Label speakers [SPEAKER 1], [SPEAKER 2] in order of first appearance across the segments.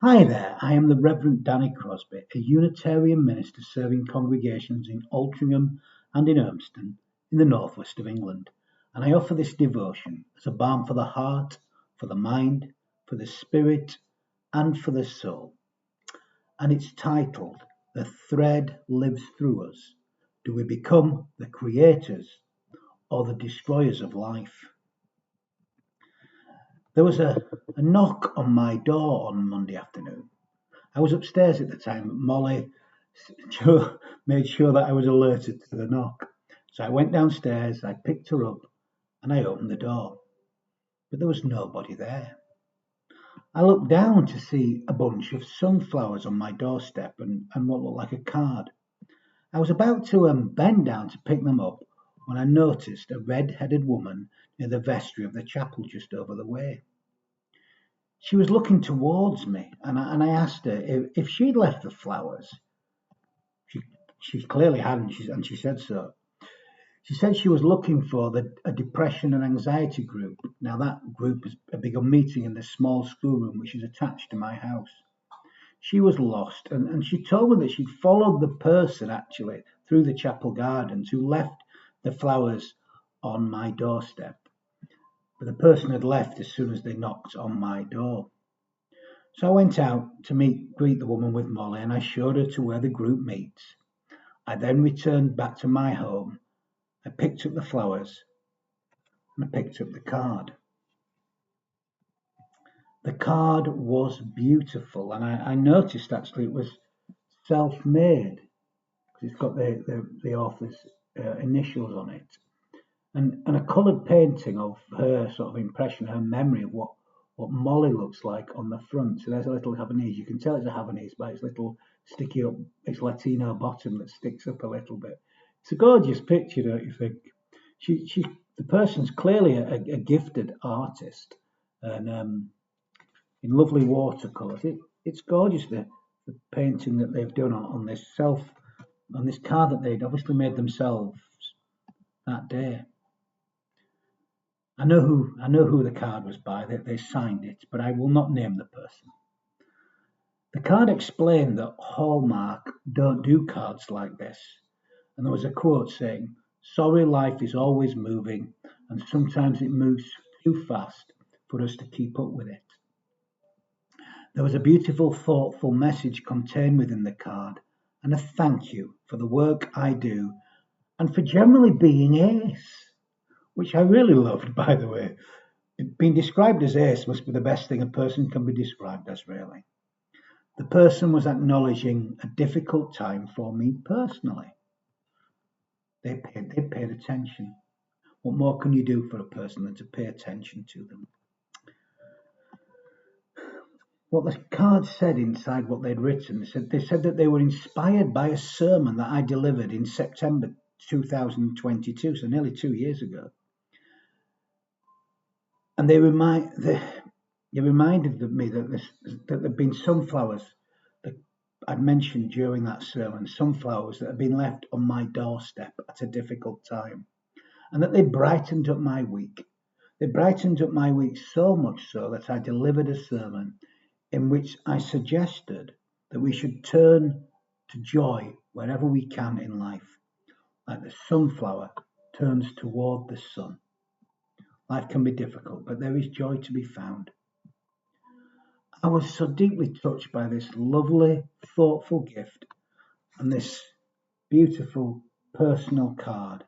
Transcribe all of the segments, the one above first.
[SPEAKER 1] Hi there, I am the Reverend Danny Crosby, a Unitarian minister serving congregations in Altrincham and in Urmston in the northwest of England, and I offer this devotion as a balm for the heart, for the mind, for the spirit, and for the soul. And it's titled, The Thread Lives Through Us. Do we become the creators or the destroyers of life? There was a knock on my door on Monday afternoon. I was upstairs at the time, but Molly made sure that I was alerted to the knock. So I went downstairs, I picked her up, and I opened the door. But there was nobody there. I looked down to see a bunch of sunflowers on my doorstep and what looked like a card. I was about to bend down to pick them up when I noticed a red-headed woman near the vestry of the chapel just over the way. She was looking towards me, and I asked her if she'd left the flowers. She she clearly hadn't, and she said so. She said she was looking for a depression and anxiety group. Now, that group is a big meeting in this small schoolroom which is attached to my house. She was lost, and she told me that she'd followed the person actually through the chapel gardens who left the flowers on my doorstep. But the person had left as soon as they knocked on my door. So I went out to greet the woman with Molly, and I showed her to where the group meets. I then returned back to my home. I picked up the flowers and I picked up the card. The card was beautiful, and I noticed actually it was self-made because it's got the author's initials on it, and a coloured painting of her sort of impression, her memory of what Molly looks like on the front. So there's a little Havanese. You can tell it's a Havanese by its little sticky up, its Latino bottom that sticks up a little bit. It's a gorgeous picture, don't you think? She the person's clearly a gifted artist, and in lovely watercolours. It's gorgeous the painting that they've done on this card that they'd obviously made themselves that day. I know who the card was by. They signed it, but I will not name the person. The card explained that Hallmark don't do cards like this, and there was a quote saying, "Sorry, life is always moving, and sometimes it moves too fast for us to keep up with it." There was a beautiful, thoughtful message contained within the card, and a thank you for the work I do and for generally being ace, which I really loved, by the way. Being described as ace must be the best thing a person can be described as, really. The person was acknowledging a difficult time for me personally. They paid attention. What more can you do for a person than to pay attention to them? What the card said inside what they'd written, they said that they were inspired by a sermon that I delivered in September 2022, so nearly 2 years ago. And they reminded me that there'd been sunflowers that I'd mentioned during that sermon, sunflowers that had been left on my doorstep at a difficult time, and that they brightened up my week. They brightened up my week so much so that I delivered a sermon in which I suggested that we should turn to joy wherever we can in life, like the sunflower turns toward the sun. Life can be difficult, but there is joy to be found. I was so deeply touched by this lovely, thoughtful gift and this beautiful personal card.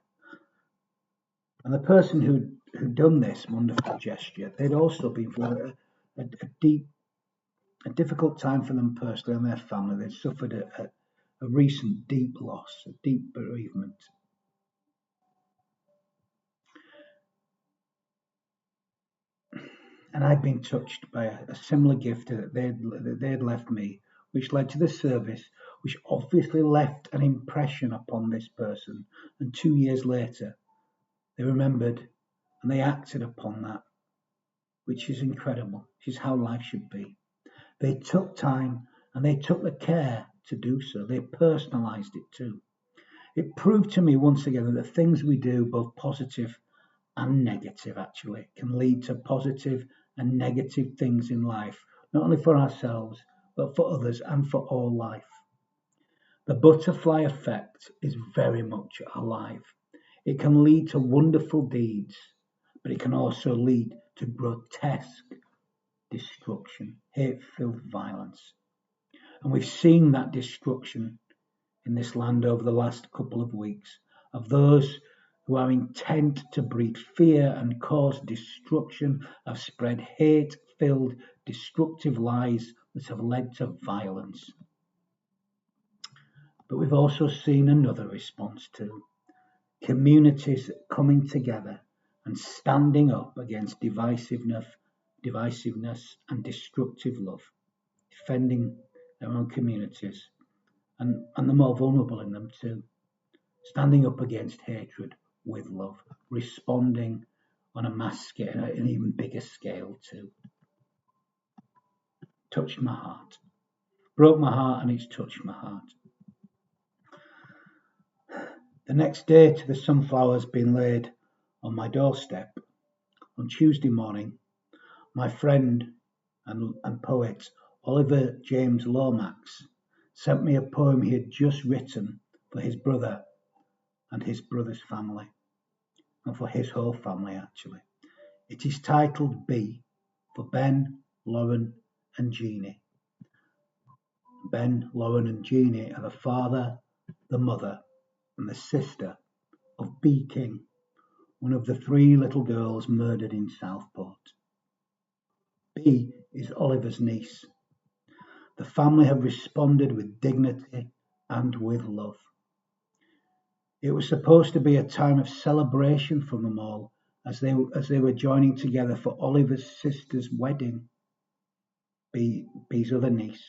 [SPEAKER 1] And the person who'd done this wonderful gesture, they'd also been through a difficult time for them personally and their family. They'd suffered a recent deep loss, a deep bereavement. And I'd been touched by a similar gift that they'd left me, which led to the service, which obviously left an impression upon this person. And 2 years later, they remembered and they acted upon that, which is incredible, which is how life should be. They took time and they took the care to do so. They personalized it too. It proved to me once again that the things we do, both positive and negative, actually can lead to positive and negative things in life, not only for ourselves, but for others and for all life. The butterfly effect is very much alive. It can lead to wonderful deeds, but it can also lead to grotesque destruction, hate-filled violence. And we've seen that destruction in this land over the last couple of weeks of those who are intent to breed fear and cause destruction, have spread hate-filled, destructive lies that have led to violence. But we've also seen another response too. Communities coming together and standing up against divisiveness and destructive love, defending their own communities and the more vulnerable in them too, standing up against hatred with love, responding on a mass scale, an even bigger scale too. Touched my heart, broke my heart, and it's touched my heart. The next day to the sunflowers being laid on my doorstep, on Tuesday morning, my friend and poet Oliver James Lomax sent me a poem he had just written for his brother and his brother's family, and for his whole family actually. It is titled B, for Ben, Lauren and Jeannie. Ben, Lauren and Jeannie are the father, the mother and the sister of B. King, one of the 3 little girls murdered in Southport. B is Oliver's niece. The family have responded with dignity and with love. It was supposed to be a time of celebration for them all as they were joining together for Oliver's sister's wedding, B's other niece,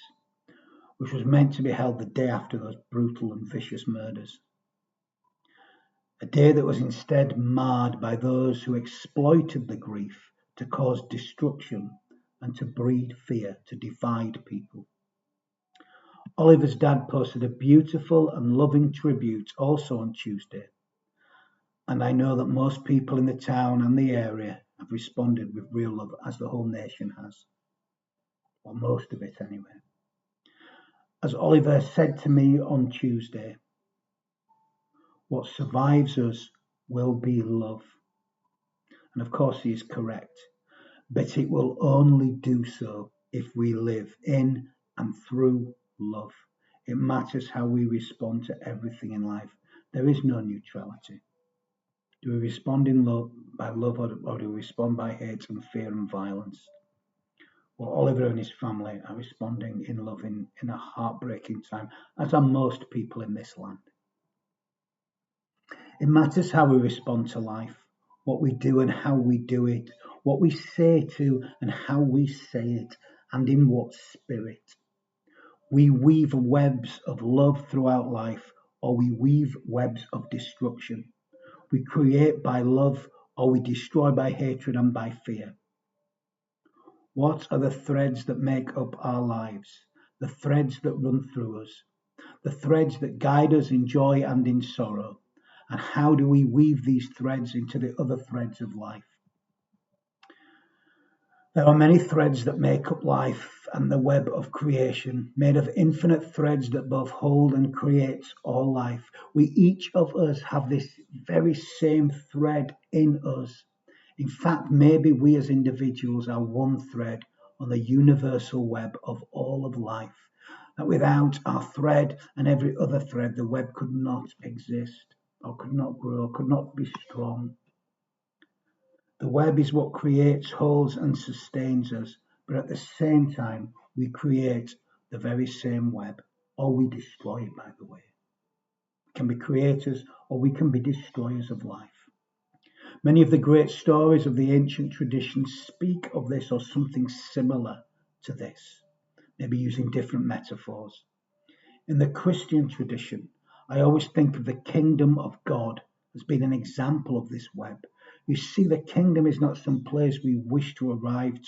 [SPEAKER 1] which was meant to be held the day after those brutal and vicious murders. A day that was instead marred by those who exploited the grief to cause destruction and to breed fear, to divide people. Oliver's dad posted a beautiful and loving tribute also on Tuesday, and I know that most people in the town and the area have responded with real love, as the whole nation has, or most of it anyway. As Oliver said to me on Tuesday, what survives us will be love. And of course he is correct, but it will only do so if we live in and through love. It matters how we respond to everything in life. There is no neutrality. Do we respond in love by love, or do we respond by hate and fear and violence? Well, Oliver and his family are responding in love in a heartbreaking time, as are most people in this land. It matters how we respond to life, what we do and how we do it, what we say to and how we say it, and in what spirit. We weave webs of love throughout life, or we weave webs of destruction. We create by love, or we destroy by hatred and by fear. What are the threads that make up our lives? The threads that run through us, the threads that guide us in joy and in sorrow. And how do we weave these threads into the other threads of life? There are many threads that make up life and the web of creation, made of infinite threads that both hold and create all life. We each of us have this very same thread in us. In fact, maybe we as individuals are one thread on the universal web of all of life, that without our thread and every other thread, the web could not exist, or could not grow, could not be strong. The web is what creates, holds and sustains us, but at the same time, we create the very same web, or we destroy it, by the way. We can be creators, or we can be destroyers of life. Many of the great stories of the ancient traditions speak of this or something similar to this, maybe using different metaphors. In the Christian tradition, I always think of the kingdom of God as being an example of this web. You see, the kingdom is not some place we wish to arrive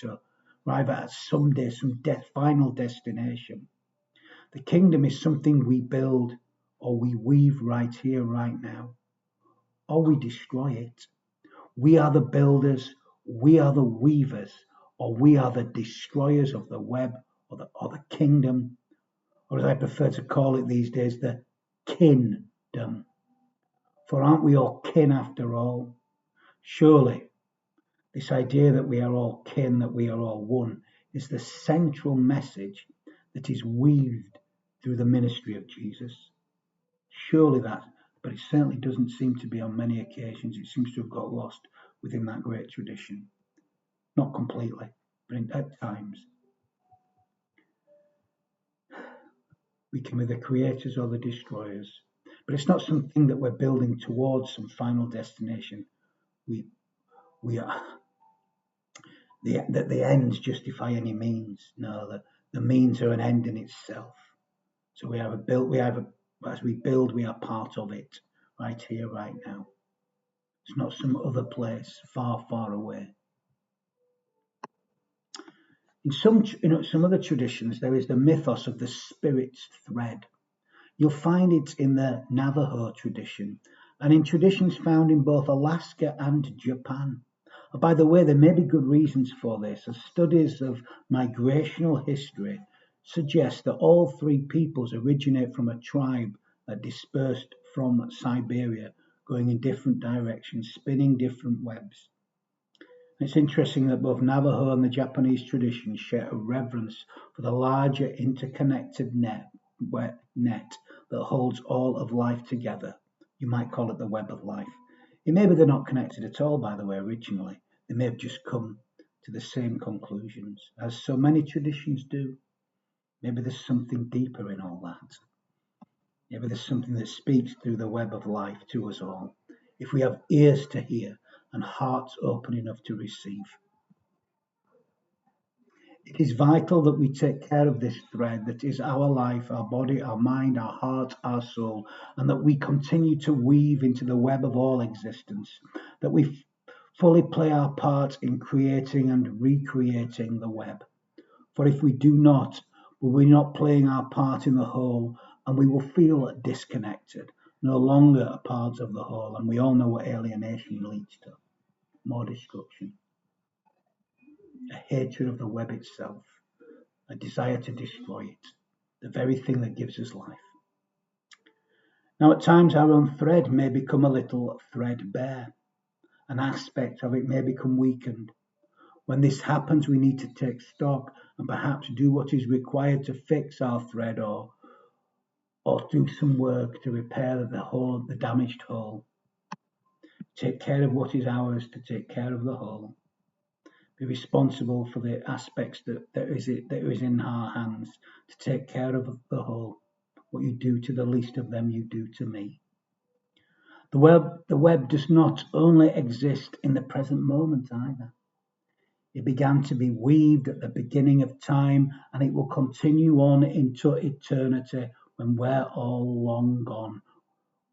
[SPEAKER 1] at someday, some final destination. The kingdom is something we build or we weave right here, right now, or we destroy it. We are the builders, we are the weavers, or we are the destroyers of the web or the kingdom, or as I prefer to call it these days, the kindom. For aren't we all kin after all? Surely this idea that we are all kin, that we are all one, is the central message that is weaved through the ministry of Jesus. Surely that, but it certainly doesn't seem to be on many occasions. It seems to have got lost within that great tradition. Not completely, but at times. We can be the creators or the destroyers, but it's not something that we're building towards some final destination. We are that the ends justify any means. No, the means are an end in itself. So as we build, we are part of it, right here, right now. It's not some other place far, far away. In some other traditions, there is the mythos of the spirit's thread. You'll find it in the Navajo tradition and in traditions found in both Alaska and Japan. And by the way, there may be good reasons for this, as studies of migrational history suggest that all three peoples originate from a tribe that dispersed from Siberia, going in different directions, spinning different webs. It's interesting that both Navajo and the Japanese traditions share a reverence for the larger interconnected net that holds all of life together. You might call it the web of life. It may be they're not connected at all, by the way, originally. They may have just come to the same conclusions, as so many traditions do. Maybe there's something deeper in all that. Maybe there's something that speaks through the web of life to us all, if we have ears to hear and hearts open enough to receive. It is vital that we take care of this thread that is our life, our body, our mind, our heart, our soul, and that we continue to weave into the web of all existence, that we fully play our part in creating and recreating the web. For if we do not, we're not playing our part in the whole, and we will feel disconnected, no longer a part of the whole, and we all know what alienation leads to: more destruction, a hatred of the web itself, a desire to destroy it, the very thing that gives us life. Now, at times, our own thread may become a little threadbare. An aspect of it may become weakened. When this happens, we need to take stock and perhaps do what is required to fix our thread or do some work to repair the damaged whole. Take care of what is ours to take care of the whole. Be responsible for the aspects that is in our hands to take care of the whole. What you do to the least of them, you do to me. The web does not only exist in the present moment either. It began to be weaved at the beginning of time, and it will continue on into eternity when we're all long gone.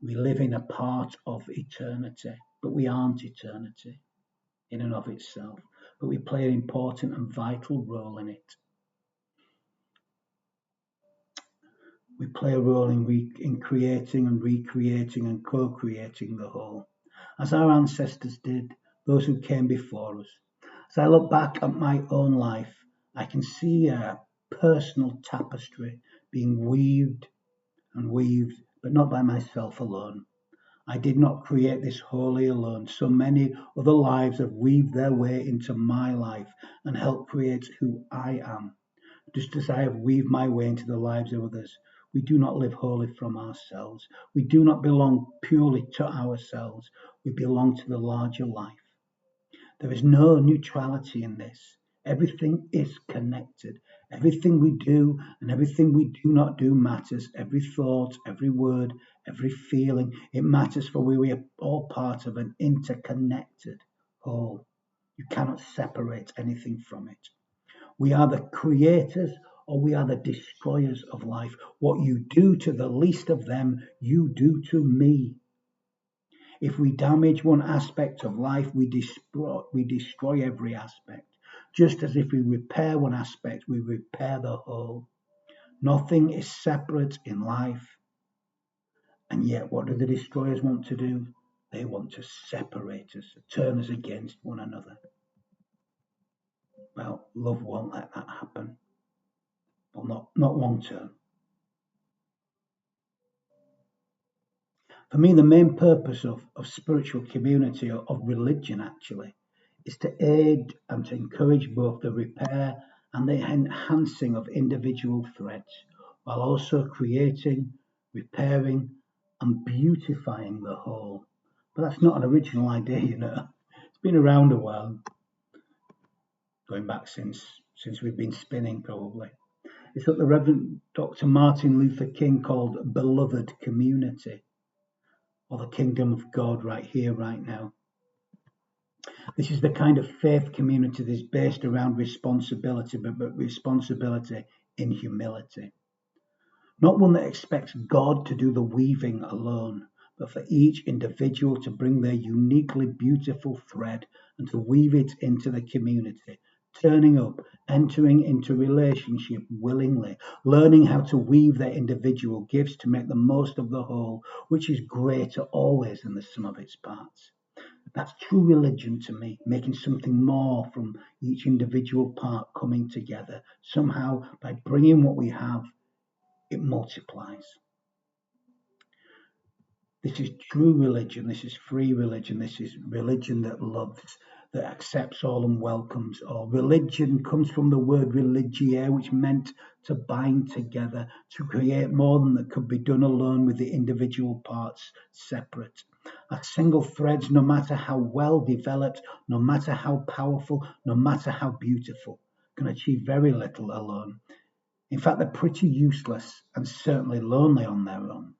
[SPEAKER 1] We live in a part of eternity, but we aren't eternity in and of itself, but we play an important and vital role in it. We play a role in creating and recreating and co-creating the whole, as our ancestors did, those who came before us. As I look back at my own life, I can see a personal tapestry being weaved, but not by myself alone. I did not create this wholly alone. So many other lives have weaved their way into my life and helped create who I am. Just as I have weaved my way into the lives of others, we do not live wholly from ourselves. We do not belong purely to ourselves. We belong to the larger life. There is no neutrality in this. Everything is connected. Everything we do and everything we do not do matters. Every thought, every word, every feeling, it matters, for we are all part of an interconnected whole. You cannot separate anything from it. We are the creators or we are the destroyers of life. What you do to the least of them, you do to me. If we damage one aspect of life, we destroy every aspect. Just as if we repair one aspect, we repair the whole. Nothing is separate in life. And yet, what do the destroyers want to do? They want to separate us, turn us against one another. Well, love won't let that happen. well, not long term. For me, the main purpose of spiritual community or of religion actually is to aid and to encourage both the repair and the enhancing of individual threads, while also creating, repairing, and beautifying the whole. But that's not an original idea, you know. It's been around a while, going back since we've been spinning probably. It's what the Reverend Dr. Martin Luther King called beloved community, or the kingdom of God right here, right now. This is the kind of faith community that is based around responsibility, but responsibility in humility. Not one that expects God to do the weaving alone, but for each individual to bring their uniquely beautiful thread and to weave it into the community, turning up, entering into relationship willingly, learning how to weave their individual gifts to make the most of the whole, which is greater always than the sum of its parts. That's true religion to me, making something more from each individual part coming together. Somehow, by bringing what we have, it multiplies. This is true religion. This is free religion. This is religion that loves, that accepts all and welcomes all. Religion comes from the word religiare, which meant to bind together, to create more than that could be done alone with the individual parts separate. As single threads, no matter how well developed, no matter how powerful, no matter how beautiful, can achieve very little alone. In fact, they're pretty useless and certainly lonely on their own.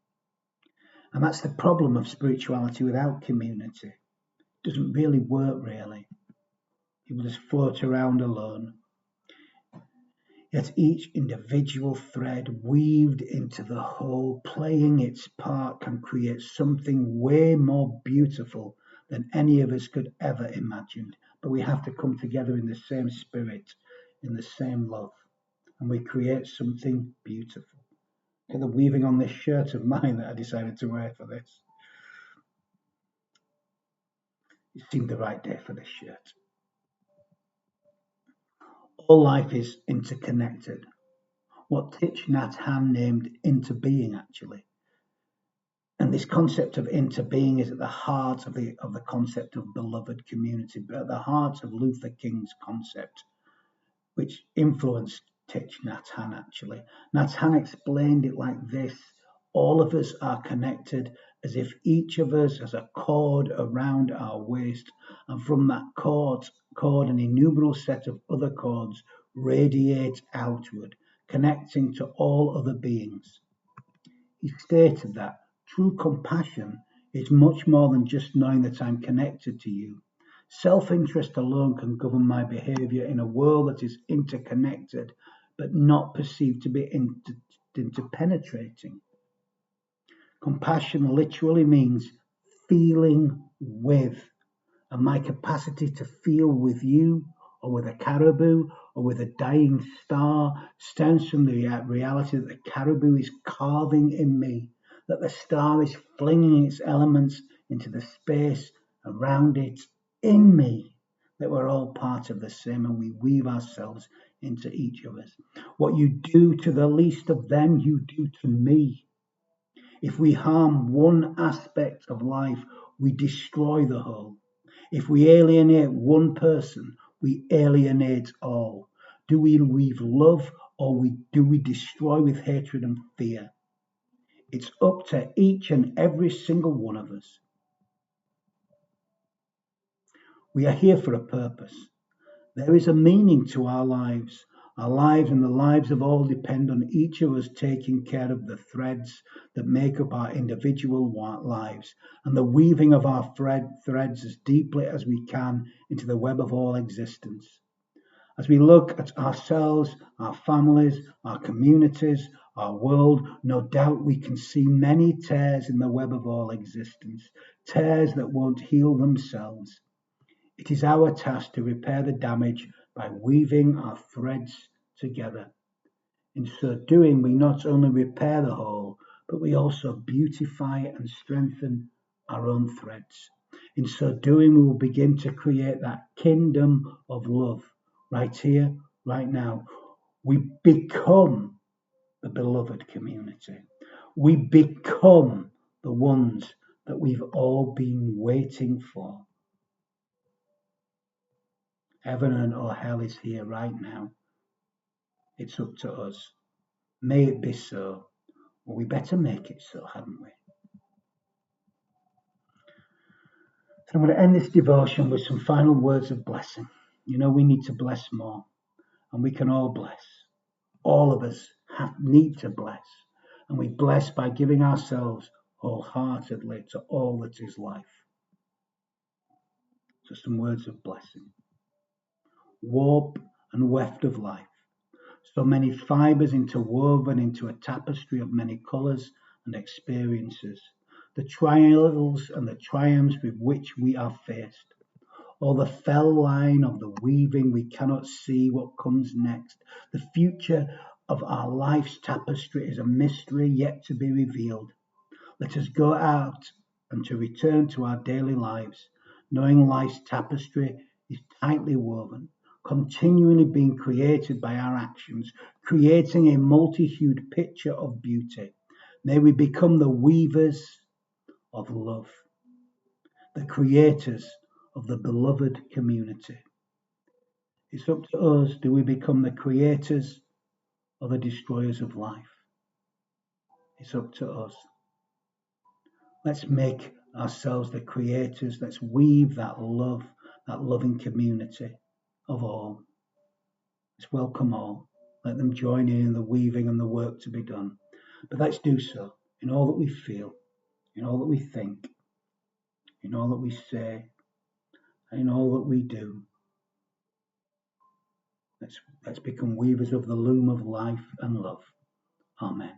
[SPEAKER 1] And that's the problem of spirituality without community. It doesn't really work, really. People just float around alone. Yet each individual thread weaved into the whole, playing its part, can create something way more beautiful than any of us could ever imagine. But we have to come together in the same spirit, in the same love, and we create something beautiful. Look at the weaving on this shirt of mine that I decided to wear for this. It seemed the right day for this shirt. All life is interconnected. What Thich Nhat Hanh named interbeing, actually. And this concept of interbeing is at the heart of the concept of beloved community, but at the heart of Luther King's concept, which influenced Thich Nhat Hanh, actually. Nhat Hanh explained it like this: all of us are connected as if each of us has a cord around our waist, and from that cord an innumerable set of other cords radiate outward, connecting to all other beings. He stated that true compassion is much more than just knowing that I'm connected to you. Self-interest alone can govern my behavior in a world that is interconnected, but not perceived to be interpenetrating. Compassion literally means feeling with, and my capacity to feel with you, or with a caribou, or with a dying star, stems from the reality that the caribou is carving in me, that the star is flinging its elements into the space around it in me, that we're all part of the same and we weave ourselves into each of us. What you do to the least of them, you do to me. If we harm one aspect of life, we destroy the whole. If we alienate one person, we alienate all. Do we weave love, or do we destroy with hatred and fear? It's up to each and every single one of us. We are here for a purpose. There is a meaning to our lives. Our lives and the lives of all depend on each of us taking care of the threads that make up our individual lives, and the weaving of our threads as deeply as we can into the web of all existence. As we look at ourselves, our families, our communities, our world, no doubt we can see many tears in the web of all existence, tears that won't heal themselves. It is our task to repair the damage by weaving our threads together. In so doing, we not only repair the whole, but we also beautify and strengthen our own threads. In so doing, we will begin to create that kingdom of love right here, right now. We become the beloved community. We become the ones that we've all been waiting for. Heaven or hell is here right now. It's up to us. May it be so. Well, we better make it so, hadn't we? So I'm going to end this devotion with some final words of blessing. You know, we need to bless more, and we can all bless. All of us need to bless, and we bless by giving ourselves wholeheartedly to all that is life. So some words of blessing. Warp and weft of life, so many fibres interwoven into a tapestry of many colours and experiences, the trials and the triumphs with which we are faced, or the fell line of the weaving we cannot see what comes next. The future of our life's tapestry is a mystery yet to be revealed. Let us go out and to return to our daily lives, knowing life's tapestry is tightly woven, continually being created by our actions, creating a multi-hued picture of beauty. May we become the weavers of love, the creators of the beloved community. It's up to us. Do we become the creators or the destroyers of life? It's up to us. Let's make ourselves the creators. Let's weave that love, that loving community of all. Let's welcome all. Let them join in the weaving and the work to be done. But let's do so in all that we feel, in all that we think, in all that we say, and in all that we do. Let's become weavers of the loom of life and love. Amen.